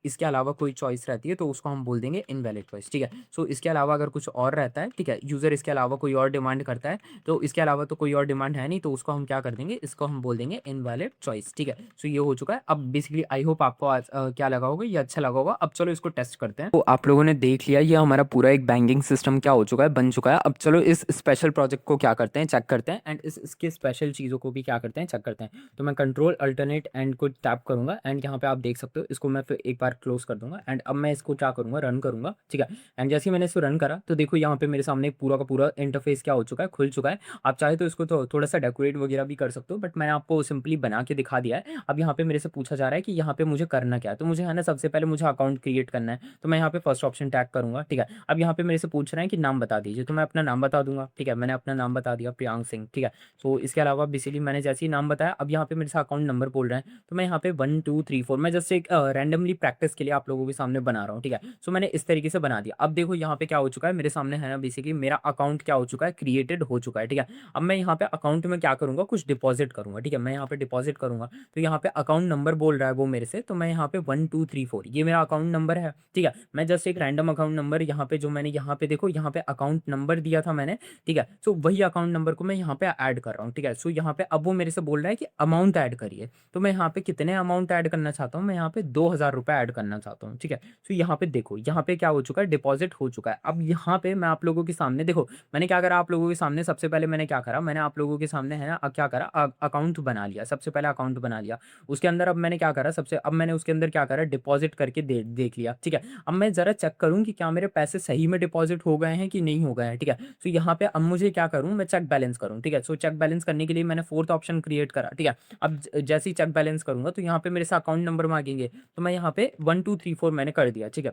इसके अलावा कोई चॉइस रहती है तो उसको हम बोल देंगे इनवैलिड चॉइस, ठीक है। सो इसके अलावा अगर कुछ और रहता है, ठीक है, यूज़र इसके अलावा कोई और डिमांड करता है तो इसके अलावा तो कोई और डिमांड है नहीं तो उसको हम क्या कर देंगे, इसको हम बोल देंगे इनवैलिड चॉइस, ठीक है। सो ये हो चुका है। अब बेसिकली आई होप आपको आज क्या लगा होगा, ये अच्छा लगा होगा। अब चलो इसको टेस्ट करते हैं। तो आप लोगों ने देख लिया ये हमारा पूरा एक बैंकिंग सिस्टम क्या हो चुका है, बन चुका है। अब चलो इस स्पेशल प्रोजेक्ट को क्या करते हैं, चेक करते हैं एंड इसके स्पेशल चीज़ों को भी क्या करते हैं, चेक करते हैं। तो मैं कंट्रोल अल्टरनेट एंड को टैप करूँगा एंड यहाँ पे आप देख सकते हो, इसको मैं फिर एक बार बार क्लोज कर दूंगा एंड अब मैं इसको क्या करूँगा, रन करूँगा, ठीक है। एंड जैसे ही मैंने इसको रन करा तो देखो यहाँ पे मेरे सामने पूरा का पूरा इंटरफेस क्या हो चुका है, खुल चुका है। आप चाहे तो इसको तो थोड़ा सा डेकोरेट वगैरह भी कर सकते हो, बट मैंने आपको सिंपली बना के दिखा दिया है। अब यहाँ पे मेरे से पूछा जा रहा है कि यहाँ पे मुझे करना क्या है, तो मुझे है ना सबसे पहले मुझे अकाउंट क्रिएट करना है, तो मैं यहाँ पे फर्स्ट ऑप्शन टैग करूँगा, ठीक है। अब यहाँ पे मेरे से पूछ रहे हैं कि नाम बता दीजिए, तो मैं अपना नाम बता दूंगा, ठीक है। मैंने अपना नाम बता दिया, प्रियांक सिंह, ठीक है। तो इसके अलावा बेसिकली मैंने जैसे ही नाम बताया, अब यहाँ पे मेरे से अकाउंट नंबर बोल रहे हैं, तो मैं यहाँ पे 1 2 3 4 मैं जस्ट एक रैंडमली प्रैक्टिस के लिए आप लोगों के सामने बना रहा हूँ, ठीक है। सो मैंने इस तरीके से बना दिया। अब देखो यहाँ पे क्या हो चुका है मेरे सामने है ना, बेसिकली मेरा अकाउंट क्या हो चुका है, क्रिएटेड हो चुका है, ठीक है। अब मैं यहाँ पे अकाउंट में क्या करूँगा, कुछ डिपॉजिट करूँगा, ठीक है। मैं यहाँ पे डिपॉजिट करूँगा, तो यहाँ पे अकाउंट नंबर बोल रहा है वो मेरे से, तो मैं यहाँ पे 1 2 3 4 ये मेरा अकाउंट नंबर है, ठीक है। मैं जस्ट एक रैंडम अकाउंट नंबर यहाँ पे जो मैंने यहाँ पे देखो यहाँ पे अकाउंट नंबर दिया था मैंने, ठीक है। सो वही अकाउंट नंबर को मैं यहाँ पे ऐड कर रहा हूँ, ठीक है। सो यहाँ पे अब वो मेरे से बोल रहा है कि अमाउंट ऐड करिए, तो मैं यहाँ पे कितने अमाउंट ऐड करना चाहता हूँ, मैं यहाँ पे 2,000 रुपये ऐड करना चाहता हूँ, ठीक है। सो यहाँ पे देखो यहाँ पे क्या हो चुका है, डिपॉजिट हो चुका है। अब यहाँ पे मैं आप लोगों के सामने देखो मैंने क्या करा, आप लोगों के सामने सबसे पहले मैंने क्या करा, मैंने आप लोगों के सामने है ना क्या करा, अकाउंट बना लिया, सबसे पहले अकाउंट बना लिया। उसके अंदर अब मैंने क्या करा, सबसे अब मैंने उसके अंदर क्या करा, डिपॉजिट करके देख लिया, ठीक है। अब मैं जरा चेक करूँ कि क्या मेरे पैसे सही में डिपॉजिट हो गए हैं कि नहीं हो गए हैं, ठीक है। तो यहाँ पे अब मुझे क्या करूँ, मैं चेक बैलेंस करूँ, ठीक है। सो चेक बैलेंस करने के लिए मैंने फोर्थ ऑप्शन क्रिएट करा, ठीक है। अब जैसे ही चेक बैलेंस करूंगा तो यहाँ पे मेरे से अकाउंट नंबर मांगेंगे, तो मैं यहाँ पे 1 2 3 4 मैंने कर दिया, ठीक है।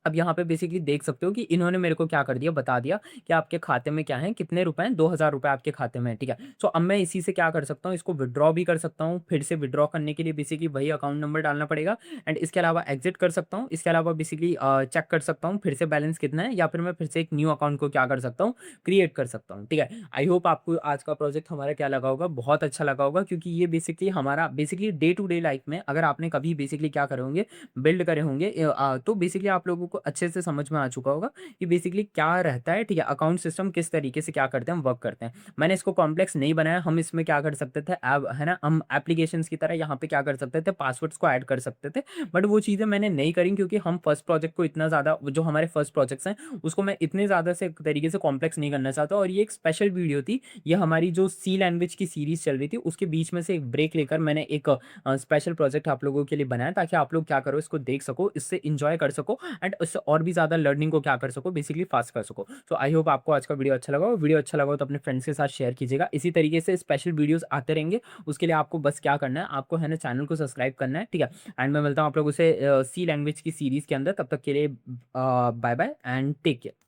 अब यहाँ पे बेसिकली देख सकते हो कि इन्होंने मेरे को क्या कर दिया, बता दिया कि आपके खाते में क्या है, कितने रुपए हैं, 2,000 रुपये आपके खाते में है, ठीक है। सो अब मैं इसी से क्या कर सकता हूँ, इसको विड्रॉ भी कर सकता हूँ। फिर से विड्रॉ करने के लिए बेसिकली वही अकाउंट नंबर डालना पड़ेगा एंड इसके अलावा एग्जिट कर सकता हूँ। इसके अलावा बेसिकली चेक कर सकता हूँ फिर से बैलेंस कितना है, या फिर मैं फिर से एक न्यू अकाउंट को क्या कर सकता हूँ, क्रिएट कर सकता हूँ, ठीक है। आई होप आपको आज का प्रोजेक्ट हमारा क्या लगा होगा, बहुत अच्छा लगा होगा, क्योंकि ये बेसिकली हमारा basically day to day life में अगर आपने कभी बेसिकली क्या करे होंगे, बिल्ड करे होंगे, तो बेसिकली आप लोगों को अच्छे से समझ में आ चुका होगा कि बेसिकली क्या रहता है, ठीक है। अकाउंट सिस्टम किस तरीके से क्या करते हैं, वर्क करते हैं। मैंने इसको कॉम्प्लेक्स नहीं बनाया, हम इसमें क्या कर सकते थे, है ना, हम एप्लीकेशंस की तरह यहाँ पे क्या कर सकते थे, पासवर्ड्स को ऐड कर सकते थे, बट वो चीज़ें मैंने नहीं करी, क्योंकि हम फर्स्ट प्रोजेक्ट को इतना ज़्यादा, जो हमारे फर्स्ट प्रोजेक्ट्स हैं उसको मैं इतने ज़्यादा से तरीके से कॉम्प्लेक्स नहीं करना चाहता। और ये एक स्पेशल वीडियो थी, ये हमारी जो सी लैंग्वेज की सीरीज चल रही थी उसके बीच में से एक ब्रेक लेकर मैंने एक स्पेशल प्रोजेक्ट आप लोगों के लिए बनाया, ताकि आप लोग क्या करो, इसको देख सको, इससे इंजॉय कर सको एंड इससे और भी ज़्यादा लर्निंग को क्या कर सको, बेसिकली फास्ट कर सको। तो आई होप आपको आज का वीडियो अच्छा लगा हो। वीडियो अच्छा लगा हो तो अपने फ्रेंड्स के साथ शेयर कीजिएगा। इसी तरीके से स्पेशल वीडियोस आते रहेंगे, उसके लिए आपको बस क्या करना है, आपको है ना चैनल को सब्सक्राइब करना है, ठीक है। एंड मैं मिलता हूँ आप लोगों से सी लैंग्वेज की सीरीज़ के अंदर, तब तक के लिए bye bye and take care.